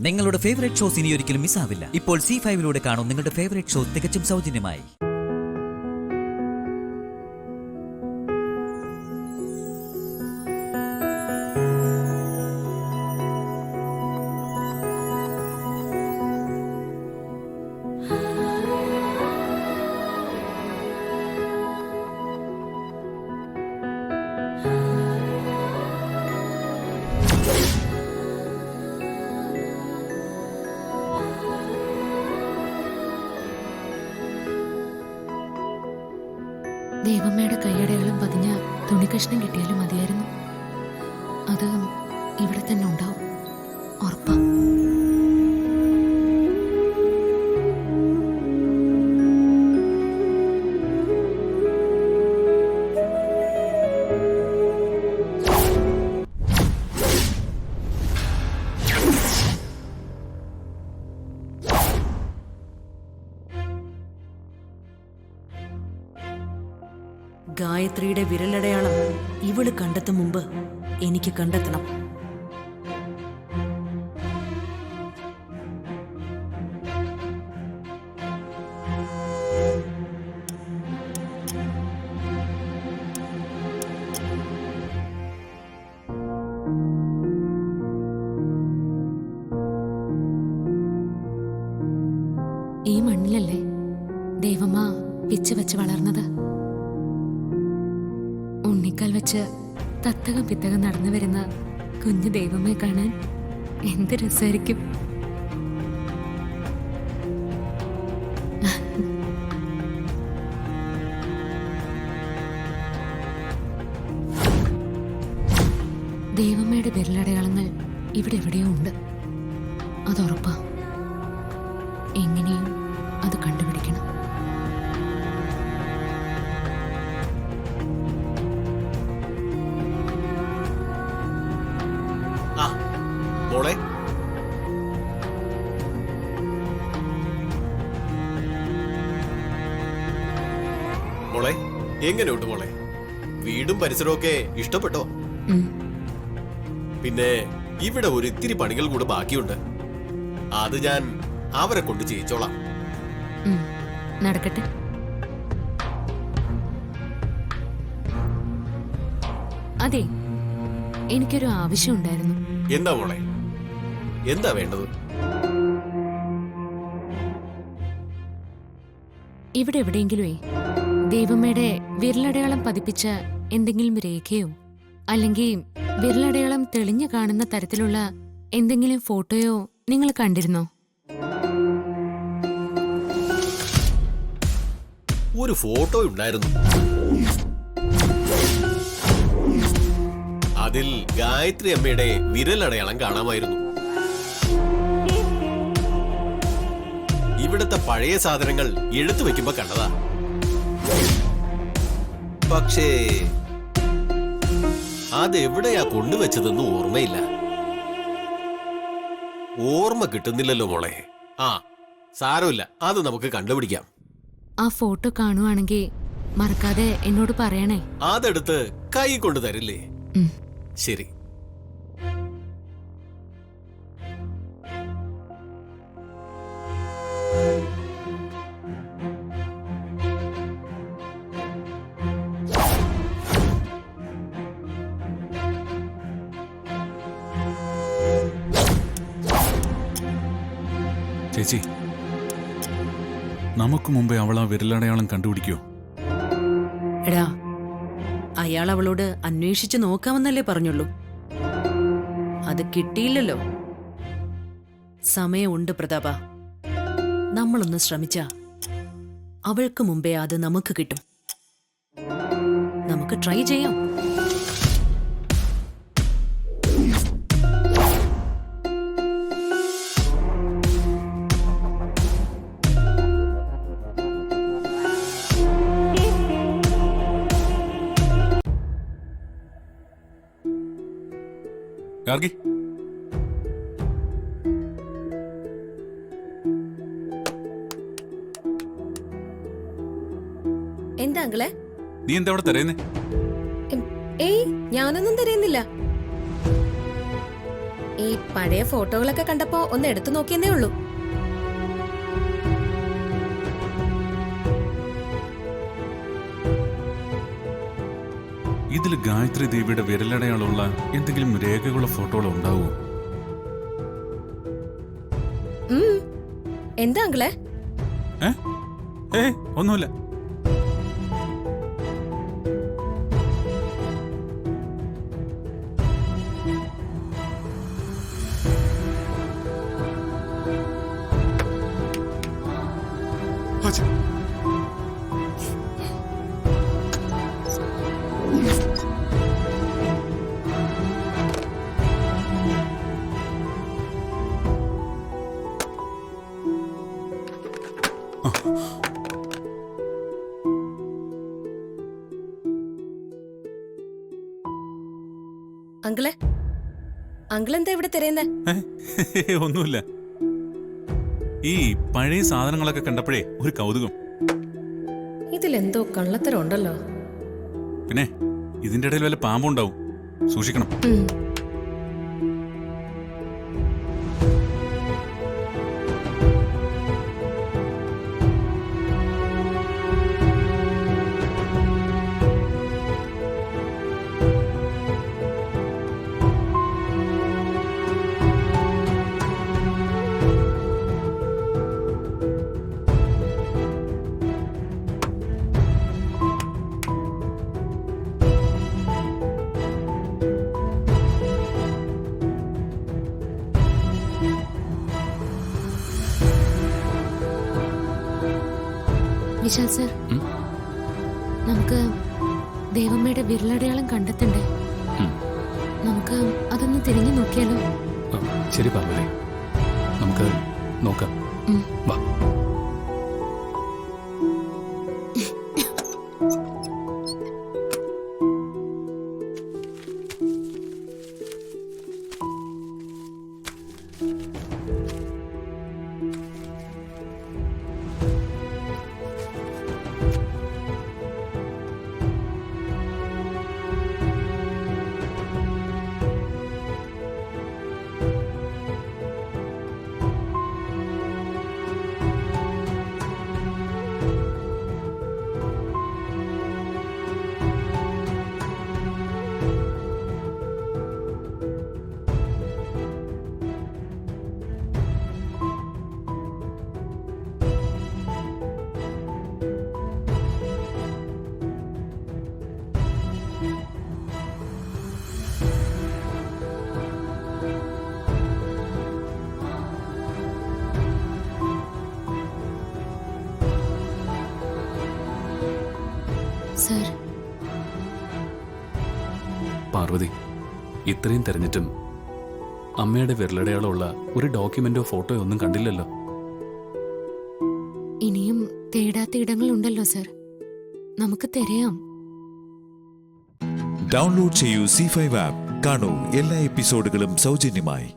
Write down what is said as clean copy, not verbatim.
നിങ്ങളുടെ favourite shows ഇനി ഒരിക്കലും മിസ്സാവില്ല. ഇപ്പോൾ C5 കാണും നിങ്ങളുടെ ഫേവറേറ്റ് ഷോ തികച്ചും സൗജന്യമായി. ദേവമ്മയുടെ കൈയടയാളം പതിഞ്ഞ തുണിക്കഷ്ണം കിട്ടിയാലും മതിയായിരുന്നു. അത് ഇവിടെ തന്നെ ഉണ്ടാവും, ഉറപ്പാ. ഗായത്രിയുടെ വിരലടയാളം ഇവള് കണ്ടെത്തും മുമ്പ് എനിക്ക് കണ്ടെത്തണം. ഈ മണ്ണിലല്ലേ ദേവമ്മ പിച്ച് വെച്ച് വളർന്നത്? ഉണ്ണിക്കാൽ വെച്ച് തത്തകം പിത്തകം നടന്നു വരുന്ന കുഞ്ഞു ദൈവമേ കാണാൻ എന്ത് രസമായിരിക്കും. ദേവമ്മയുടെ വിരലടയാളങ്ങൾ ഇവിടെ എവിടെയോ ഉണ്ട്, അതുറപ്പാ. എങ്ങനെയും അത് കണ്ടുപിടിക്കണം. മോളെ, മോളെ എങ്ങനെയുണ്ട് മോളെ? വീടും പരിസരവും ഒക്കെ ഇഷ്ടപ്പെട്ടോ? പിന്നെ ഇവിടെ ഒരു ഇത്തിരി പണികൾ കൂടെ ബാക്കിയുണ്ട്. അത് ഞാൻ അവരെ കൊണ്ട് ചെയ്യിച്ചോളാം. നടക്കട്ടെ. അതെ, എനിക്കൊരു ആവശ്യം ഉണ്ടായിരുന്നു. എന്താ മോളെ, എന്താ വേണ്ടത്? ഇവിടെ എവിടെയെങ്കിലുമേ ദേവമ്മയുടെ വിരലടയാളം പതിപ്പിച്ച എന്തെങ്കിലും രേഖയോ അല്ലെങ്കിൽ വിരലടയാളം തെളിഞ്ഞു കാണുന്ന തരത്തിലുള്ള എന്തെങ്കിലും ഫോട്ടോയോ നിങ്ങൾ കണ്ടിരുന്നോ? ഒരു ഫോട്ടോ ഉണ്ടായിരുന്നു. അതിൽ ഗായത്രി അമ്മയുടെ വിരലടയാളം കാണാമായിരുന്നു. ഇവിടുത്തെ പഴയ സാധനങ്ങൾ എടുത്തു വെക്കുമ്പോ കണ്ടതാ. പക്ഷേ അതെവിടെയാ കൊണ്ടുവച്ചതെന്ന് ഓർമ്മയില്ല. ഓർമ്മ കിട്ടുന്നില്ലല്ലോ മോളെ. ആ, സാരമില്ല, അത് നമുക്ക് കണ്ടുപിടിക്കാം. ആ ഫോട്ടോ കാണുവാണെങ്കിൽ മറക്കാതെ എന്നോട് പറയണേ. അതെടുത്ത് കൈ കൊണ്ട് തരില്ലേ? ശരി. ചേച്ചി, നമുക്ക് മുമ്പേ അവൾ ആ വിരലടയാളം കണ്ടുപിടിക്കോ? എടാ, അയാൾ അവളോട് അന്വേഷിച്ചു നോക്കാമെന്നല്ലേ പറഞ്ഞുള്ളൂ. അത് കിട്ടിയില്ലല്ലോ. സമയമുണ്ട് പ്രതാപ. നമ്മളൊന്ന് ശ്രമിച്ചാ അവൾക്ക് മുമ്പേ അത് നമുക്ക് കിട്ടും. നമുക്ക് ട്രൈ ചെയ്യാം. ഗാർഗി, എന്താ അങ്കിളെ? നീ എന്താ അവിടെ തിരയുന്നേ? ഏയ്, ഞാനൊന്നും തരുന്നില്ല. ഈ പഴയ ഫോട്ടോകളൊക്കെ കണ്ടപ്പോ ഒന്ന് എടുത്തു നോക്കിയെന്നേ ഉള്ളൂ. ഇതിൽ ഗായത്രി ദേവിയുടെ വിരലടയാളമുള്ള എന്തെങ്കിലും രേഖകളോ ഫോട്ടോകളോ ഉണ്ടാവുമോ? എന്താ അങ്കിളെ? ഒന്നുമില്ല. അങ്കിളെ, അങ്കിൾ എന്താ ഇവിടെ തിരയുന്നേ? ഒന്നുമില്ല. ഈ പഴയ സാധനങ്ങളൊക്കെ കണ്ടപ്പോഴേ ഒരു കൗതുകം. ഇതിലെന്തോ കള്ളത്തരം ഉണ്ടല്ലോ. പിന്നെ ഇതിന്റെ ഇടയിൽ വല്ല പാമ്പുണ്ടാവും, സൂക്ഷിക്കണം. വിശാൽ സർ, നമുക്ക് ദേവമ്മയുടെ വിരലടയാളം കണ്ടെത്തണ്ടേ? നമുക്ക് അതൊന്ന് തിരിഞ്ഞു നോക്കിയാലോ? ശരി പാർവതി, നമുക്ക് നോക്കാം. വാ. സർ, പാർവതി, ഇത്രയും തെരഞ്ഞിട്ടും അമ്മയുടെ വിരലടയാളമുള്ള ഒരു ഡോക്യുമെന്റോ ഫോട്ടോയോ ഒന്നും കണ്ടില്ലല്ലോ. ഇനിയും തേടാത്ത ഇടങ്ങളുണ്ടല്ലോ സർ, നമുക്ക് തിരയാം. ഡൗൺലോഡ് ചെയ്യൂ C5 ആപ്പ്. കാണൂ എല്ലാ എപ്പിസോഡുകളും സൗജന്യമായി.